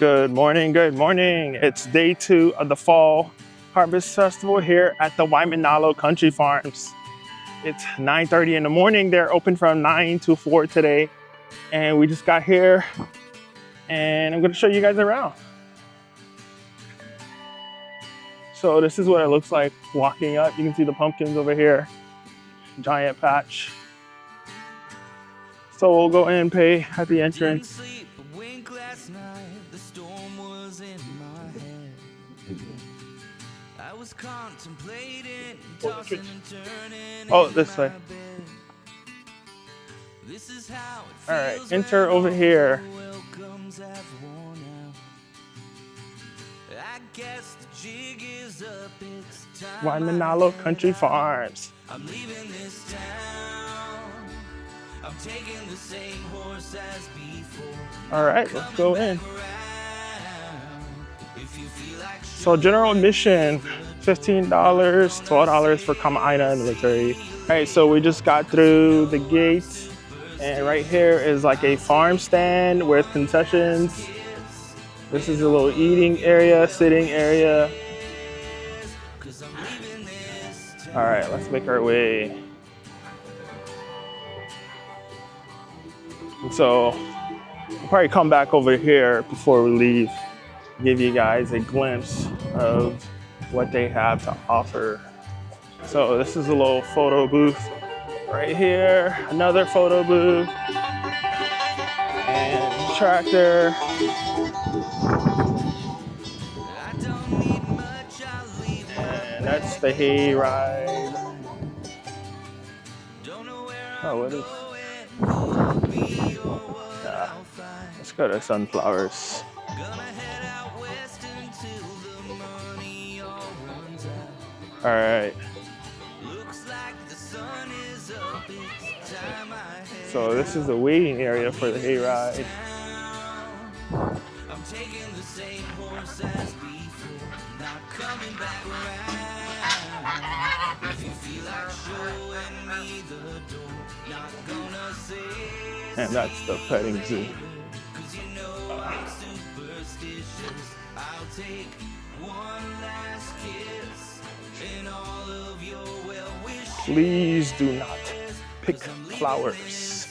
Good morning, good morning. It's day 2 of the Fall Harvest Festival here at the Waimanalo Country Farms. It's 9:30 in the morning. They're open from 9 to 4 today. And we just got here and I'm gonna show you guys around. So this is what it looks like walking up. You can see the pumpkins over here, giant patch. So we'll go in and pay at the entrance. Oh, this way. All right, enter over here. Waimanalo Country Farms. I'm leaving this town. I'm taking the same horse as before. All right, let's go in. So general admission, $15, $12 for Kama'aina and military. All right, so we just got through the gate, and right here is like a farm stand with concessions. This is a little eating area, sitting area. All right, let's make our way. And so we'll probably come back over here before we leave, give you guys a glimpse of what they have to offer. So this is a little photo booth right here, another photo booth, and tractor. And that's the Hayride. Oh, what is? Let's go to sunflowers. All right. So this is the waiting area for the Hayride. I'm taking the same horse as before, not coming back around. If you feel like showing me the door, not gonna say. And that's the petting zoo. Cause you know I'm superstitious. I'll take one last kiss in all of your well wishes. Please do not pick flowers.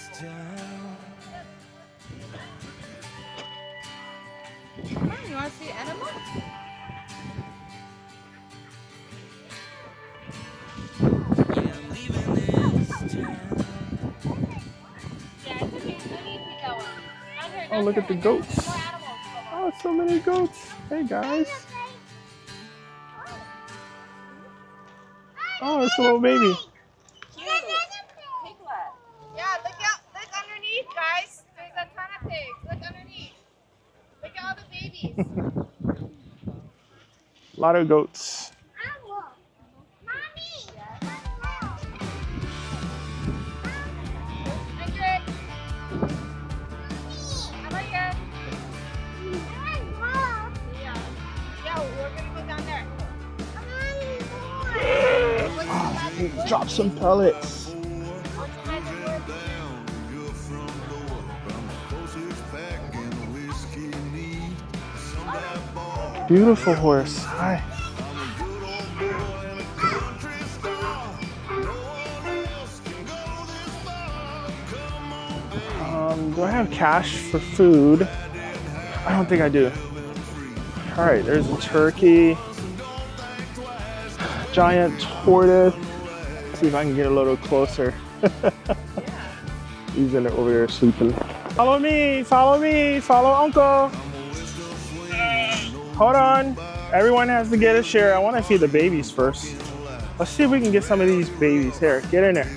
You want to see animals? Oh, look at the goats. Oh, so many goats. Hey, guys. Oh, it's a little baby. Yeah, look underneath, guys. There's a ton of pigs. Look underneath. Look at all the babies. A lot of goats. Drop some pellets. Beautiful horse. Hi. Do I have cash for food? I don't think I do. All right, there's a turkey. Giant tortoise. Let's see if I can get a little closer. He's in there over there sleeping. Follow me, follow Uncle. Hold on. Everyone has to get a share. I want to feed the babies first. Let's see if we can get some of these babies. Here, get in there.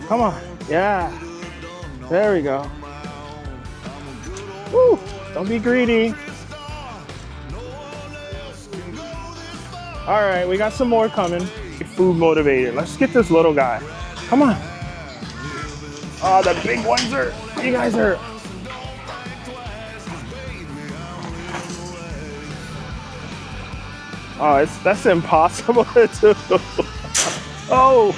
Come on. Yeah. There we go. Woo. Don't be greedy. All right, we got some more coming. Food motivated. Let's get this little guy. Come on. Oh, the big ones are, you guys are. Oh, that's impossible to do. Oh.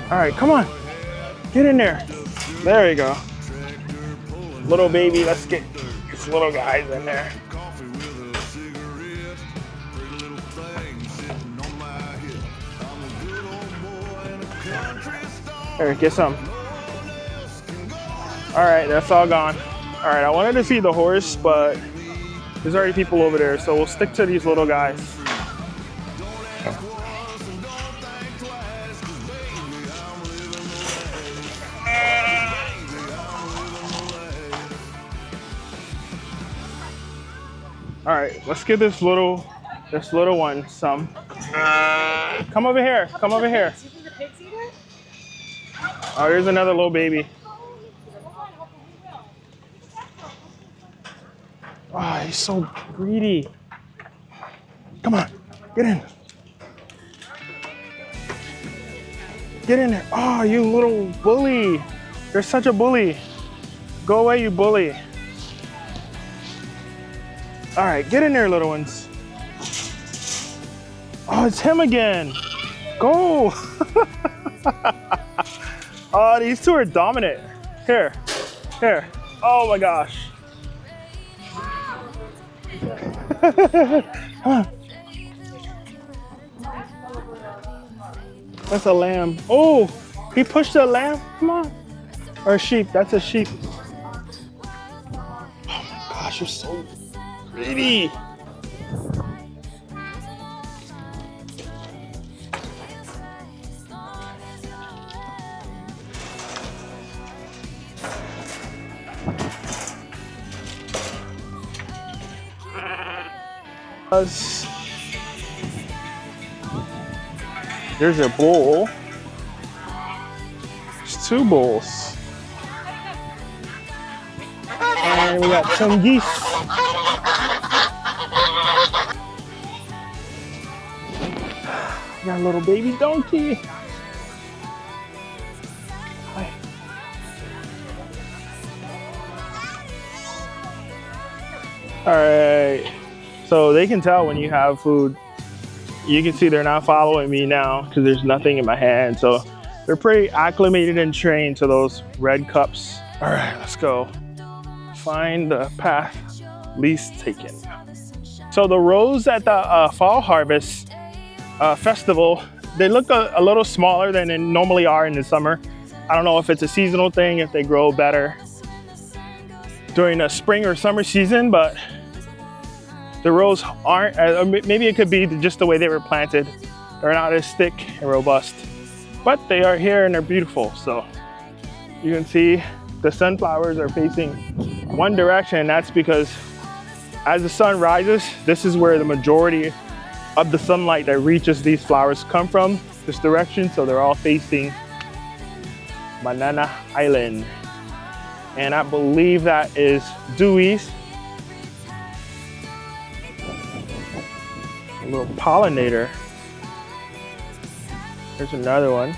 All right, come on. Get in there. There you go. Little baby, let's get these little guys in there. Here, get some. All right, that's all gone. All right, I wanted to see the horse, but there's already people over there, so we'll stick to these little guys. All right, let's give this little one some. Come over here. Come over here. Oh, here's another little baby. Oh, he's so greedy. Come on, get in. Get in there. Oh, you little bully. You're such a bully. Go away, you bully. All right, get in there, little ones. Oh, it's him again. Go. Oh, these two are dominant. Here, here. Oh my gosh. Come on. That's a lamb. Oh, he pushed a lamb. Come on. Or a sheep. That's a sheep. Oh my gosh, you're so greedy. There's a bull. There's two bulls. And we got some geese. We got a little baby donkey. Hi. All right. So they can tell when you have food. You can see they're not following me now because there's nothing in my hand. So they're pretty acclimated and trained to those red cups. All right, let's go. Find the path least taken. So the rows at the Fall Harvest Festival, they look a little smaller than they normally are in the summer. I don't know if it's a seasonal thing, if they grow better during the spring or summer season, but the rows aren't, maybe it could be just the way they were planted. They're not as thick and robust, but they are here and they're beautiful. So you can see the sunflowers are facing one direction, and that's because as the sun rises, this is where the majority of the sunlight that reaches these flowers come from, this direction. So they're all facing Waimanalo Island. And I believe that is due east. A little pollinator. There's another one.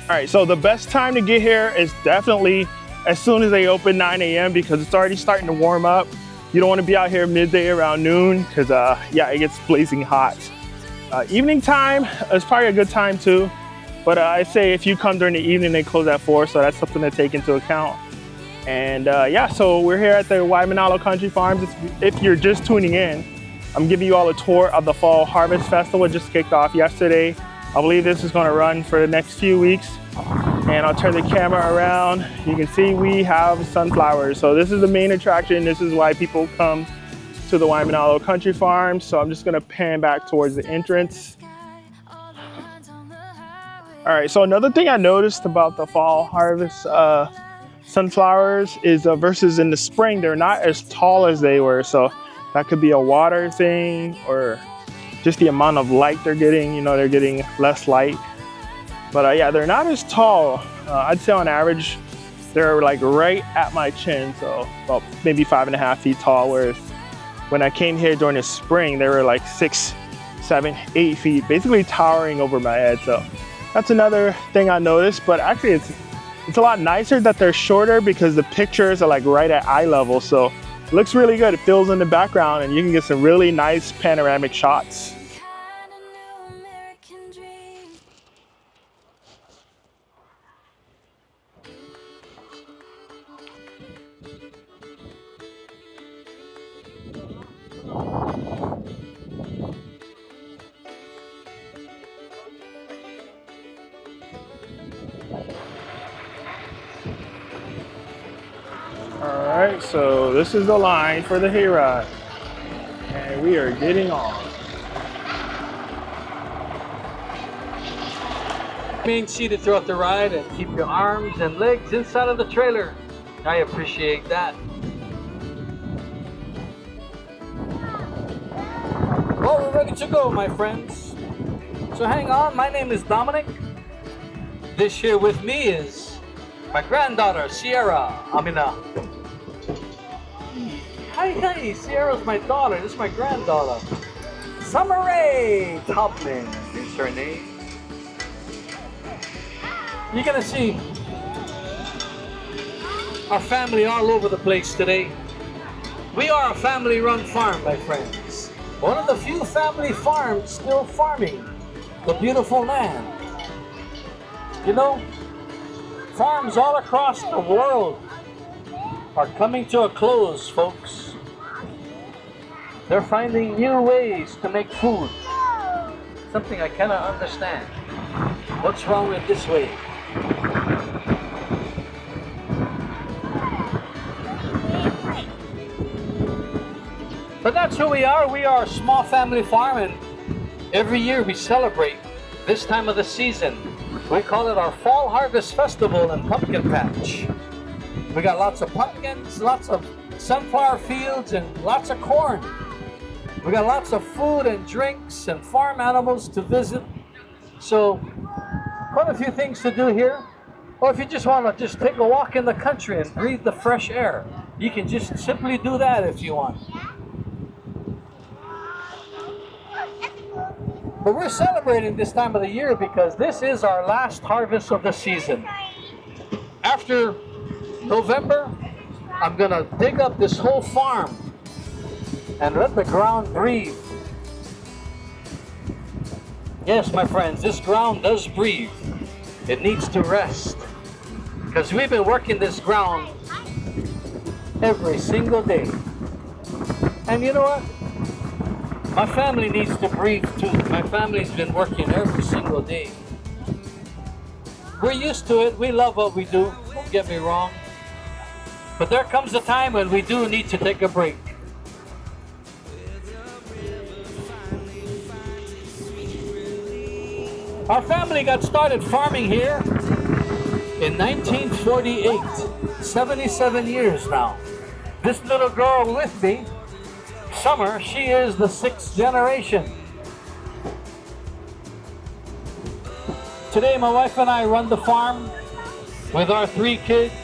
All right, so the best time to get here is definitely as soon as they open 9 a.m. because it's already starting to warm up. You don't want to be out here midday around noon because yeah, it gets blazing hot. Evening time is probably a good time too, but I say if you come during the evening, they close at 4, so that's something to take into account. And yeah, so we're here at the Waimanalo Country Farms. If you're just tuning in, I'm giving you all a tour of the Fall Harvest Festival. It just kicked off yesterday. I believe this is going to run for the next few weeks. And I'll turn the camera around. You can see we have sunflowers. So this is the main attraction. This is why people come to the Waimanalo Country Farms. So I'm just going to pan back towards the entrance. All right, so another thing I noticed about the Fall Harvest sunflowers is versus in the spring, they're not as tall as they were. So that could be a water thing or just the amount of light they're getting. You know, they're getting less light. But yeah, they're not as tall. I'd say on average, they're like right at my chin. So about maybe 5.5 feet tall. Whereas when I came here during the spring, they were like 6, 7, 8 feet, basically towering over my head. So that's another thing I noticed. But actually it's a lot nicer that they're shorter because the pictures are like right at eye level. So it looks really good. It fills in the background and you can get some really nice panoramic shots. All right, so this is the line for the hayride, and we are getting on. Remain seated throughout the ride and keep your arms and legs inside of the trailer. I appreciate that. Well, we're ready to go, my friends. So hang on, my name is Dominic. This here with me is my granddaughter, Sierra Amina. Hi, Sierra's my daughter. This is my granddaughter. Summer Rae Tubman is her name. You're gonna see our family all over the place today. We are a family-run farm, my friends. One of the few family farms still farming the beautiful land. You know, farms all across the world are coming to a close, folks. They're finding new ways to make food. Something I cannot understand. What's wrong with this way? But that's who we are. We are a small family farm, and every year we celebrate this time of the season. We call it our Fall Harvest Festival and Pumpkin Patch. We got lots of pumpkins, lots of sunflower fields, and lots of corn. We got lots of food and drinks and farm animals to visit. So quite a few things to do here. Or if you just want to just take a walk in the country and breathe the fresh air, you can just simply do that if you want. But we're celebrating this time of the year because this is our last harvest of the season. After November, I'm gonna dig up this whole farm and let the ground breathe. Yes, my friends, this ground does breathe. It needs to rest because we've been working this ground every single day. And you know what? My family needs to breathe too. My family's been working every single day. We're used to it. We love what we do. Don't get me wrong. But there comes a time when we do need to take a break. Our family got started farming here in 1948. 77 years now. This little girl with me, Summer, she is the 6th generation. Today my wife and I run the farm with our 3 kids,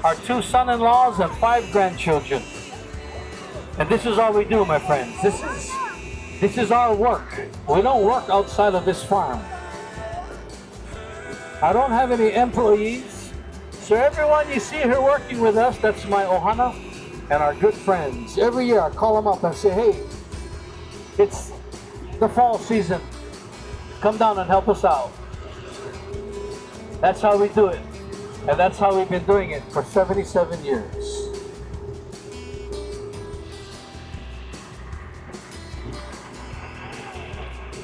our 2 son-in-laws and 5 grandchildren. And this is all we do, my friends. This is our work. We don't work outside of this farm. I don't have any employees. So everyone you see here working with us, that's my ohana and our good friends. Every year I call them up and say, hey, it's the fall season. Come down and help us out. That's how we do it. And that's how we've been doing it for 77 years.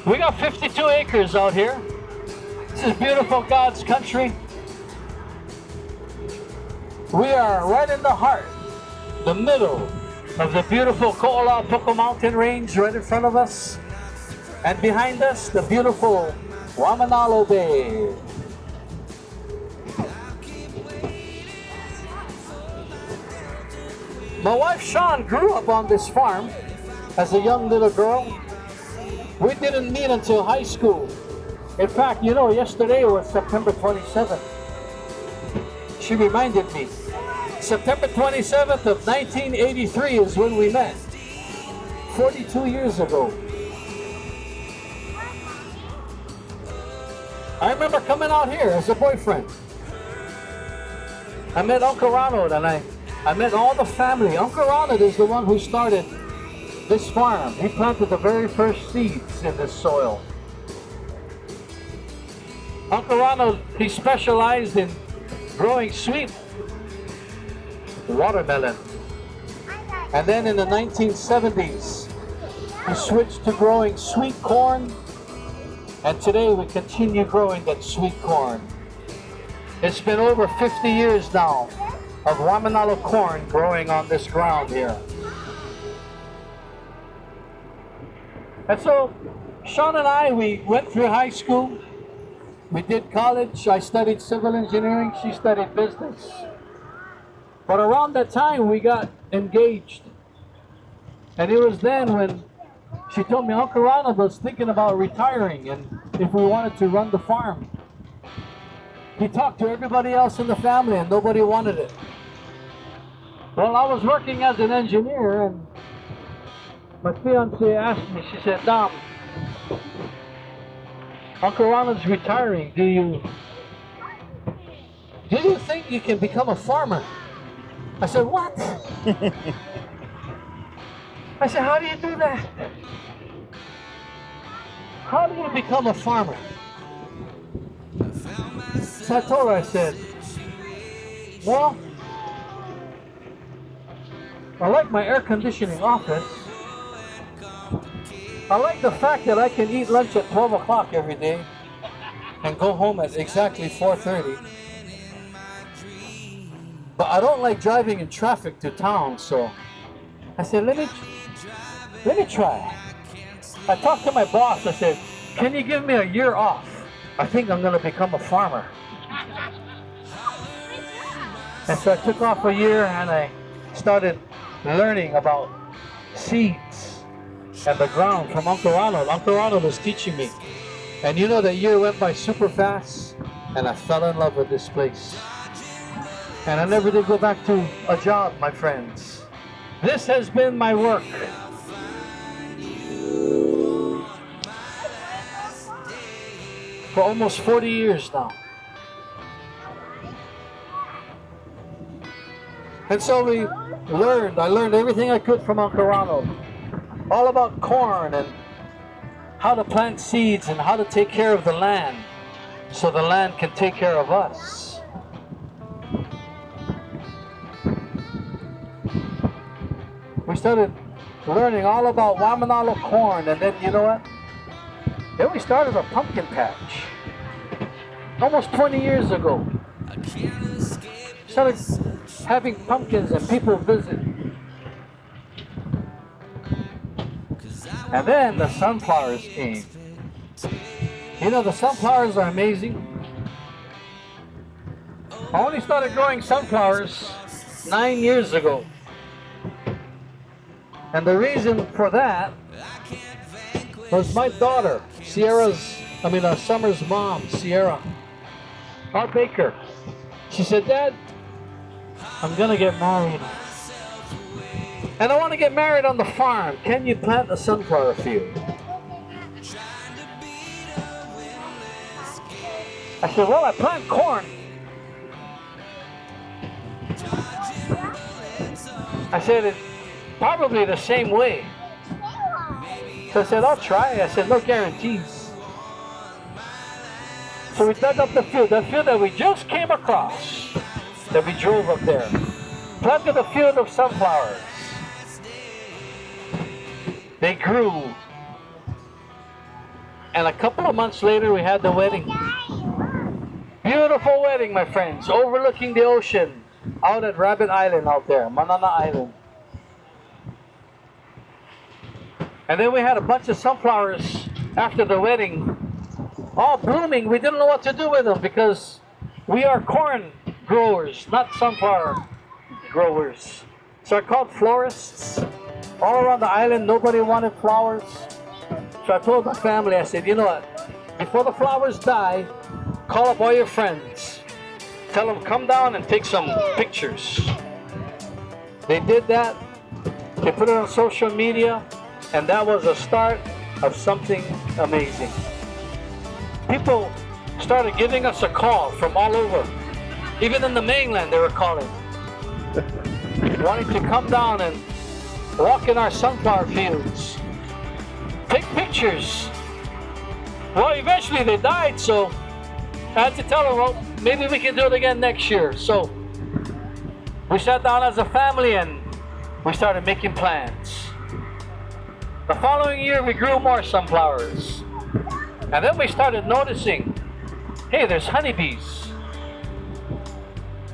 We got 52 acres out here. This is beautiful God's country. We are right in the heart, the middle of the beautiful Ko'olaupuka mountain range right in front of us. And behind us, the beautiful Waimanalo Bay. My wife Sean grew up on this farm as a young little girl. We didn't meet until high school. In fact, you know, yesterday was September 27th. She reminded me. September 27th of 1983 is when we met. 42 years ago. I remember coming out here as a boyfriend. I met Uncle Ronald and I met all the family. Uncle Ronald is the one who started this farm. He planted the very first seeds in this soil. Uncle Ronald, he specialized in growing sweet watermelon. And then in the 1970s, he switched to growing sweet corn. And today we continue growing that sweet corn. It's been over 50 years now of Waimanalo corn growing on this ground here. And so, Sean and I, we went through high school. We did college. I studied civil engineering. She studied business. But around that time, we got engaged. And it was then when she told me Uncle Ronald was thinking about retiring and if we wanted to run the farm. He talked to everybody else in the family and nobody wanted it. Well, I was working as an engineer and my fiance asked me, she said, Dom, Uncle Ronald's retiring. Do you think you can become a farmer? I said, what? I said, how do you do that? How do you become a farmer? So I told her, I said, well, I like my air conditioning office. I like the fact that I can eat lunch at 12 o'clock every day and go home at exactly 4:30. But I don't like driving in traffic to town, so I said, let me try. I talked to my boss, I said, can you give me a year off? I think I'm gonna become a farmer. And so I took off a year and I started learning about seeds and the ground from Uncle Ronald. Uncle Ronald was teaching me. And you know, that year went by super fast and I fell in love with this place. And I never did go back to a job, my friends. This has been my work. For almost 40 years now. And so I learned everything I could from Uncle Ronald. All about corn and how to plant seeds and how to take care of the land so the land can take care of us. We started learning all about Waimanalo corn, and then you know what? Then we started a pumpkin patch. Almost 20 years ago. Started having pumpkins and people visit. And then the sunflowers came. You know, the sunflowers are amazing. I only started growing sunflowers 9 years ago. And the reason for that was my daughter, Summer's mom, Sierra, our baker. She said, Dad, I'm gonna get married. And I want to get married on the farm. Can you plant a sunflower field? I said, well, I plant corn. I said, it's probably the same way. So I said, I'll try. I said, no guarantees. So we dug up the field that we just came across, that we drove up there. Planted a field of sunflowers. They grew. And a couple of months later, we had the wedding. Beautiful wedding, my friends, overlooking the ocean, out at Rabbit Island out there, Manana Island. And then we had a bunch of sunflowers after the wedding, all blooming. We didn't know what to do with them because we are corn growers, not sunflower growers. So I called florists. All around the island, nobody wanted flowers. So I told the family, I said, you know what? Before the flowers die, call up all your friends. Tell them, come down and take some pictures. They did that. They put it on social media. And that was the start of something amazing. People started giving us a call from all over. Even in the mainland, they were calling. Wanting to come down and walk in our sunflower fields. Take pictures. Well, eventually they died, so I had to tell them, well, maybe we can do it again next year. So we sat down as a family and we started making plans. The following year, we grew more sunflowers. And then we started noticing, hey, there's honeybees.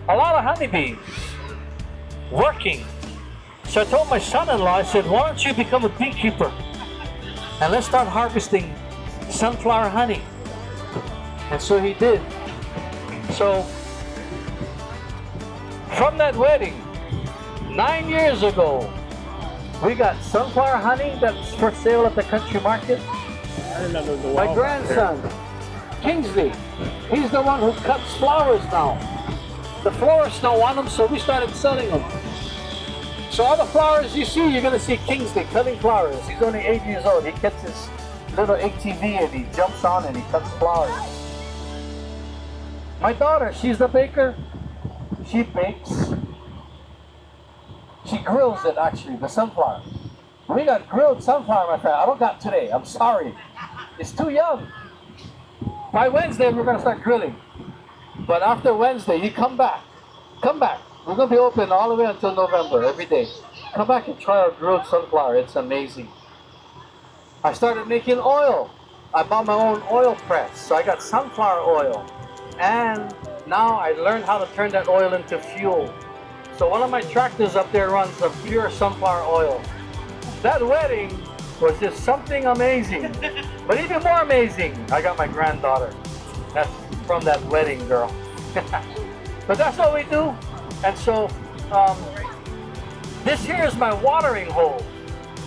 a lot of honeybees working. So I told my son-in-law, I said, why don't you become a beekeeper? And let's start harvesting sunflower honey. And so he did. So from that wedding, 9 years ago, we got sunflower honey that's for sale at the country market. I remember the My grandson, Kingsley, he's the one who cuts flowers now. The florists don't want them, so we started selling them. So all the flowers you see, you're gonna see Kingsley cutting flowers. He's only 8 years old. He gets his little ATV and he jumps on and he cuts flowers. My daughter, she's the baker. She bakes. She grills it actually, the sunflower. We got grilled sunflower, my friend. I don't got today, I'm sorry. It's too young. By Wednesday, we're gonna start grilling. But after Wednesday, you come back. Come back. We're gonna be open all the way until November, every day. Come back and try our grilled sunflower, it's amazing. I started making oil. I bought my own oil press, so I got sunflower oil. And now I learned how to turn that oil into fuel. So one of my tractors up there runs a pure sunflower oil. That wedding was just something amazing. But even more amazing, I got my granddaughter. That's from that wedding, girl. But that's what we do. And so this here is my watering hole.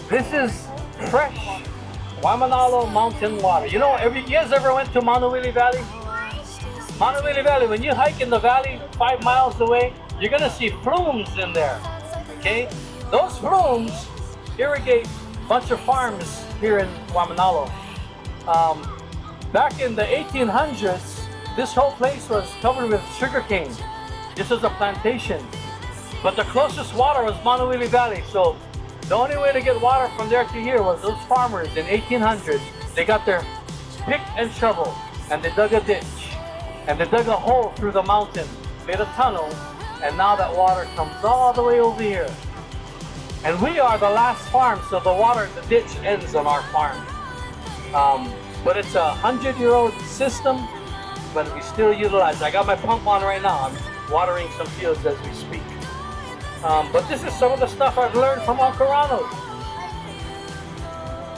This is fresh Waimanalo mountain water. You know, you guys ever went to Manuili Valley? Manuili Valley, when you hike in the valley 5 miles away, you're gonna see flumes in there, okay? Those flumes irrigate a bunch of farms here in Waimanalo. Back in the 1800s, this whole place was covered with sugarcane. This was a plantation. But the closest water was Manuili Valley, so the only way to get water from there to here was those farmers in 1800s. They got their pick and shovel, and they dug a ditch. And they dug a hole through the mountain, made a tunnel, and now that water comes all the way over here. And we are the last farm, so the ditch ends on our farm. But it's a 100-year-old system, but we still utilize it. I got my pump on right now. I'm watering some fields as we speak. But this is some of the stuff I've learned from Walkaround.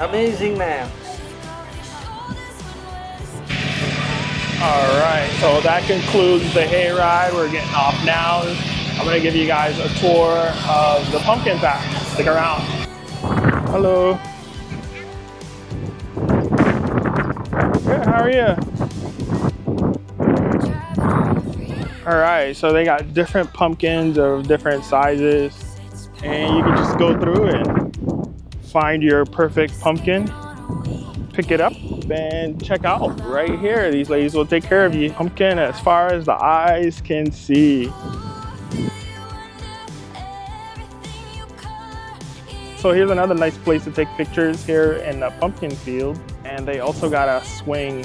Amazing man. All right, so that concludes the hayride. We're getting off now. I'm gonna give you guys a tour of the pumpkin patch. Stick around. Hello. Good, how are you? All right, so they got different pumpkins of different sizes, and you can just go through and find your perfect pumpkin, pick it up, and check out right here. These ladies will take care of you. Pumpkin as far as the eyes can see. So here's another nice place to take pictures here in the pumpkin field. And they also got a swing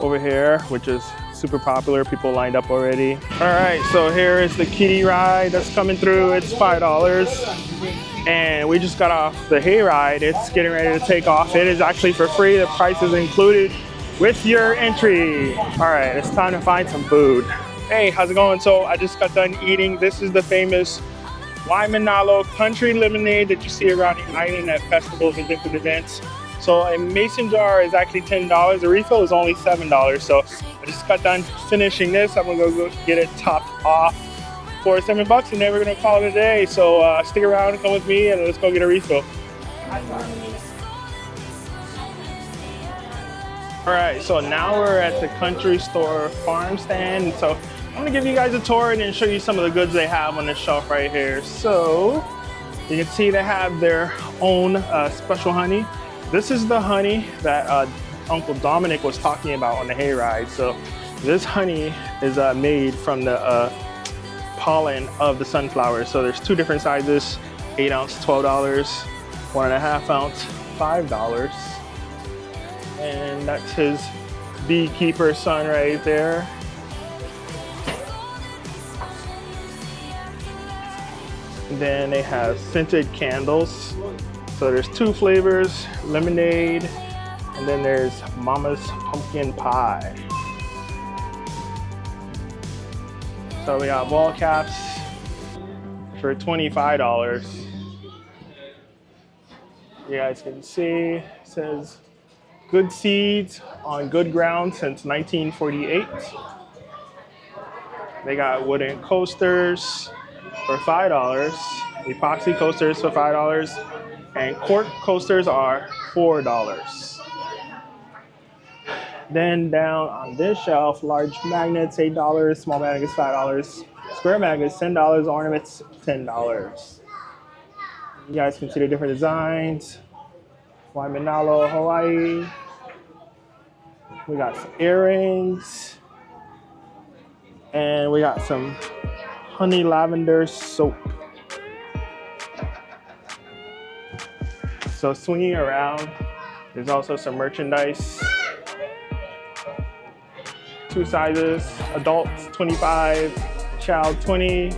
over here, which is super popular. People lined up already. All right, so here is the kiddie ride that's coming through. It's $5. And we just got off the hayride. It's getting ready to take off. It is actually for free. The price is included with your entry. All right, it's time to find some food. Hey, how's it going? So I just got done eating. This is the famous Waimanalo Country lemonade that you see around the island at festivals and different events. So a mason jar is actually $10. The refill is only $7. So I just got done finishing this. I'm gonna go get it topped off for $7, and then we're gonna call it a day. So stick around and come with me, and let's go get a refill. All right, so now we're at the country store farm stand. So I'm gonna give you guys a tour and then show you some of the goods they have on the shelf right here. So you can see they have their own special honey. This is the honey that Uncle Dominic was talking about on the hayride. So this honey is made from the pollen of the sunflower. So there's two different sizes, 8 ounce, $12, 1.5 ounce, $5. And that's his beekeeper son right there. And then they have scented candles. So there's 2 flavors, lemonade, and then there's Mama's pumpkin pie. So we got ball caps for $25. You guys can see it says good seeds on good ground since 1948. They got wooden coasters for $5, epoxy coasters for $5, and cork coasters are $4. Then down on this shelf, large magnets, $8, small magnets, $5, square magnets, $10, ornaments, $10. You guys can see the different designs. Waimanalo, Hawaii. We got some earrings. And we got some honey lavender soap. So swinging around, there's also some merchandise. Two sizes, adults 25, child 20.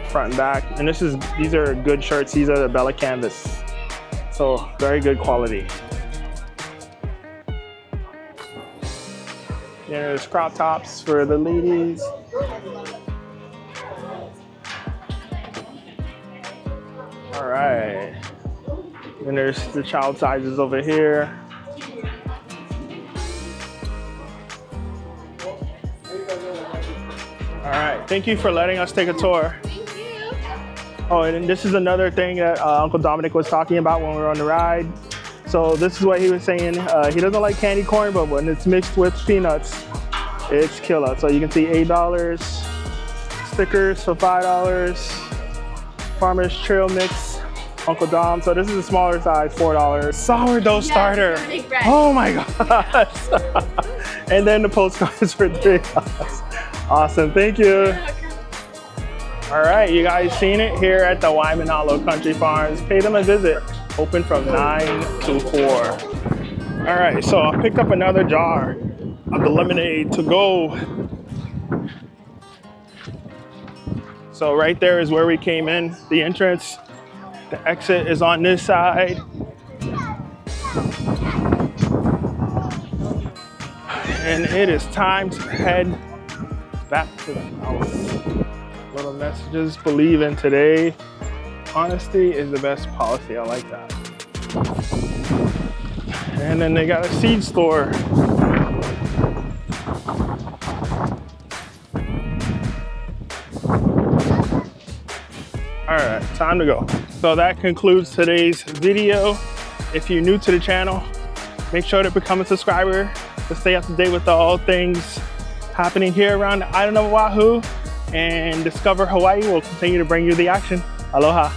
Front and back, and these are good shirts. These are the Bella canvas, so very good quality. There's crop tops for the ladies. All right. And there's the child sizes over here. All right, thank you for letting us take a tour. Thank you. Oh, and this is another thing that Uncle Dominic was talking about when we were on the ride. So this is what he was saying. He doesn't like candy corn, but when it's mixed with peanuts, it's killer. So you can see $8, stickers for $5, Farmer's Trail Mix, Uncle Dom. So this is a smaller size, $4. Sourdough starter. Oh my gosh. And then the postcards for $3. Awesome, thank you. All right, you guys seen it here at the Waimanalo Country Farms. Pay them a visit. Open from 9 to 4. All right, so I picked up another jar of the lemonade to go. So right there is where we came in, the entrance. The exit is on this side. And it is time to head back to the house. Little messages, believe in today. Honesty is the best policy, I like that. And then they got a seed store. All right, time to go. So that concludes today's video. If you're new to the channel, make sure to become a subscriber to stay up to date with all things happening here around the island of Oahu, and Discover Hawaii will continue to bring you the action. Aloha.